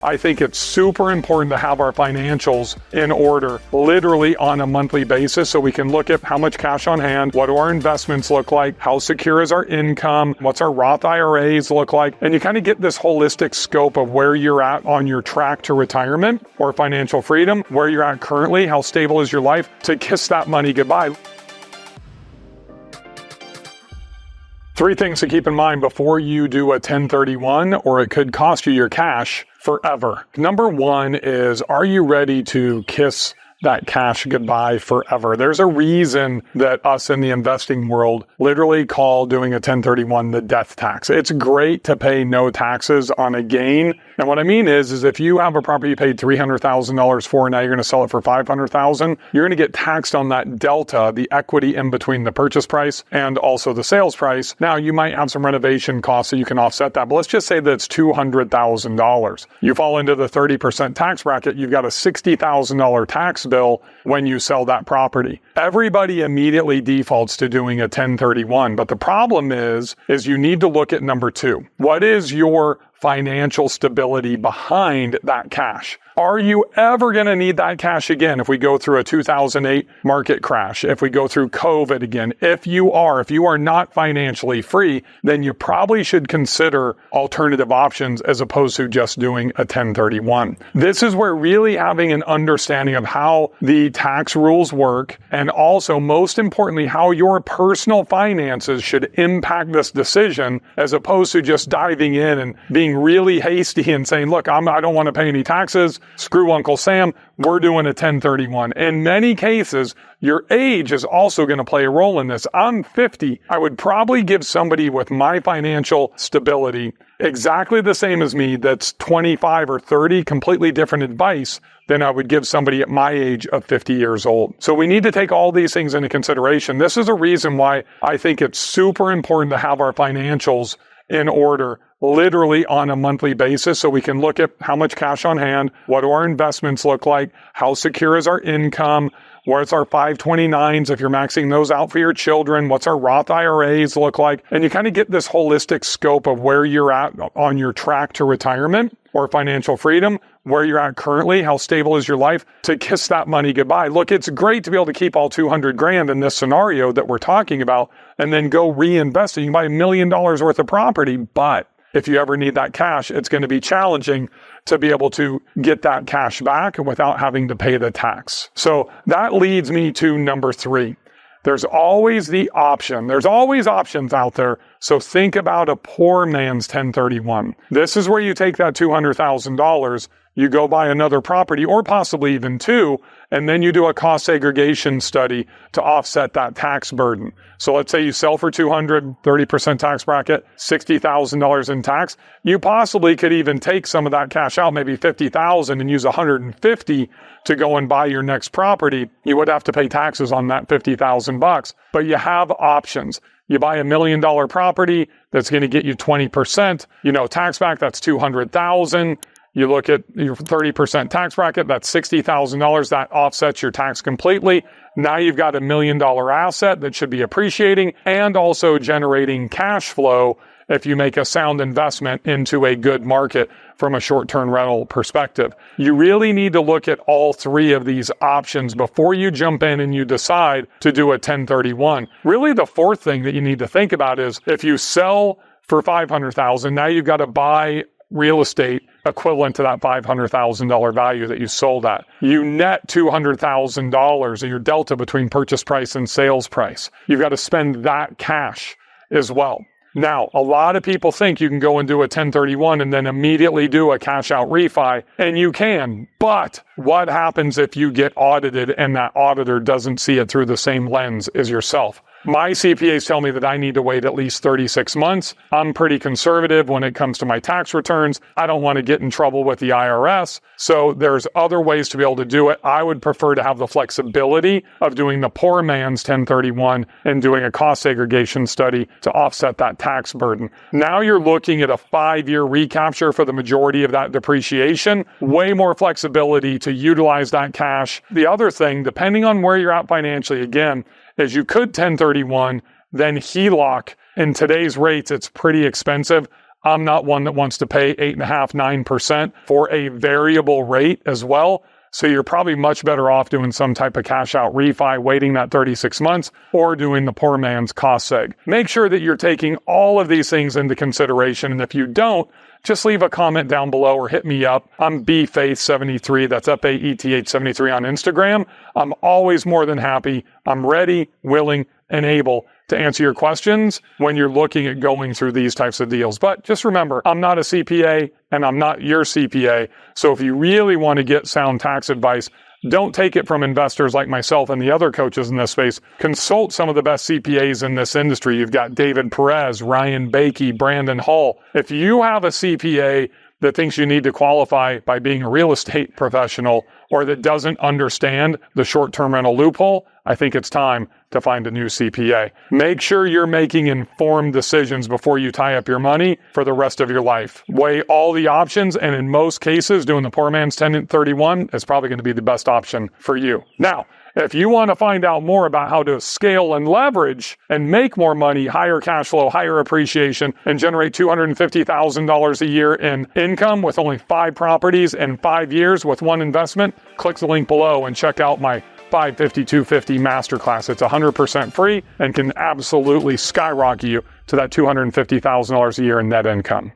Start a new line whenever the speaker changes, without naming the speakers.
I think it's super important to have our financials in order, literally on a monthly basis, so we can look at how much cash on hand, what do our investments look like, how secure is our income, what's our Roth IRAs look like, and you kind of get this holistic scope of where you're at on your track to retirement or financial freedom, where you're at currently, how stable is your life, to kiss that money goodbye. 3 things to keep in mind before you do a 1031, or it could cost you your cash forever. Number 1 is, are you ready to kiss that cash goodbye forever? There's a reason that us in the investing world literally call doing a 1031 the death tax. It's great to pay no taxes on a gain. And what I mean is if you have a property you paid $300,000 for, now you're going to sell it for $500,000, you're going to get taxed on that delta, the equity in between the purchase price and also the sales price. Now, you might have some renovation costs so you can offset that, but let's just say that it's $200,000. You fall into the 30% tax bracket, you've got a $60,000 tax bill when you sell that property. Everybody immediately defaults to doing a 1031, but the problem is you need to look at number 2. What is your financial stability behind that cash? Are you ever going to need that cash again if we go through a 2008 market crash, if we go through COVID again? If you are not financially free, then you probably should consider alternative options as opposed to just doing a 1031. This is where really having an understanding of how the tax rules work, and also most importantly, how your personal finances should impact this decision, as opposed to just diving in and being really hasty and saying, look, I don't want to pay any taxes. Screw Uncle Sam, we're doing a 1031. In many cases, your age is also going to play a role in this. I'm 50. I would probably give somebody with my financial stability exactly the same as me that's 25 or 30 completely different advice than I would give somebody at my age of 50 years old. So we need to take all these things into consideration. This is a reason why I think it's super important to have our financials in order, literally on a monthly basis, so we can look at how much cash on hand, what do our investments look like, how secure is our income, what's our 529s if you're maxing those out for your children, what's our Roth IRAs look like, and you kind of get this holistic scope of where you're at on your track to retirement or financial freedom, where you're at currently, how stable is your life, to kiss that money goodbye. Look, it's great to be able to keep all 200 grand in this scenario that we're talking about and then go reinvest it. You can buy $1 million worth of property, but if you ever need that cash, it's going to be challenging to be able to get that cash back without having to pay the tax. So that leads me to number 3. There's always the option. There's always options out there. So think about a poor man's 1031. This is where you take that $200,000, you go buy another property, or possibly even 2, and then you do a cost segregation study to offset that tax burden. So let's say you sell for $200,000, 30% tax bracket, $60,000 in tax. You possibly could even take some of that cash out, maybe $50,000, and use $150,000 to go and buy your next property. You would have to pay taxes on that $50,000, but you have options. You buy $1 million property that's going to get you 20%, tax back, that's $200,000. You look at your 30% tax bracket, that's $60,000. That offsets your tax completely. Now you've got $1 million asset that should be appreciating and also generating cash flow if you make a sound investment into a good market from a short-term rental perspective. You really need to look at all 3 of these options before you jump in and you decide to do a 1031. Really, the 4th thing that you need to think about is if you sell for $500,000, now you've got to buy real estate equivalent to that $500,000 value that you sold at. You net $200,000 of your delta between purchase price and sales price. You've got to spend that cash as well. Now, a lot of people think you can go and do a 1031 and then immediately do a cash out refi, and you can. But what happens if you get audited and that auditor doesn't see it through the same lens as yourself? My CPAs tell me that I need to wait at least 36 months. I'm pretty conservative when it comes to my tax returns. I don't want to get in trouble with the IRS. So there's other ways to be able to do it. I would prefer to have the flexibility of doing the poor man's 1031 and doing a cost segregation study to offset that tax burden. Now you're looking at a 5-year recapture for the majority of that depreciation. Way more flexibility to utilize that cash. The other thing, depending on where you're at financially, again, is you could 1031, then HELOC. In today's rates, it's pretty expensive. I'm not one that wants to pay 8.5%, 9% for a variable rate as well. So you're probably much better off doing some type of cash out refi, waiting that 36 months, or doing the poor man's cost seg. Make sure that you're taking all of these things into consideration. And if you don't, just leave a comment down below or hit me up. I'm Faeth73. That's Faeth73 on Instagram. I'm always more than happy. I'm ready, willing, and able to answer your questions when you're looking at going through these types of deals. But just remember, I'm not a CPA and I'm not your CPA. So if you really want to get sound tax advice, don't take it from investors like myself and the other coaches in this space. Consult some of the best CPAs in this industry. You've got David Perez, Ryan Bakey, Brandon Hall. If you have a CPA that thinks you need to qualify by being a real estate professional or that doesn't understand the short-term rental loophole, I think it's time to find a new CPA. Make sure you're making informed decisions before you tie up your money for the rest of your life. Weigh all the options, and in most cases, doing the poor man's 1031 is probably going to be the best option for you. Now, if you want to find out more about how to scale and leverage and make more money, higher cash flow, higher appreciation, and generate $250,000 a year in income with only 5 properties and 5 years with one investment, click the link below and check out my 550-250 masterclass. It's 100% free and can absolutely skyrocket you to that $250,000 a year in net income.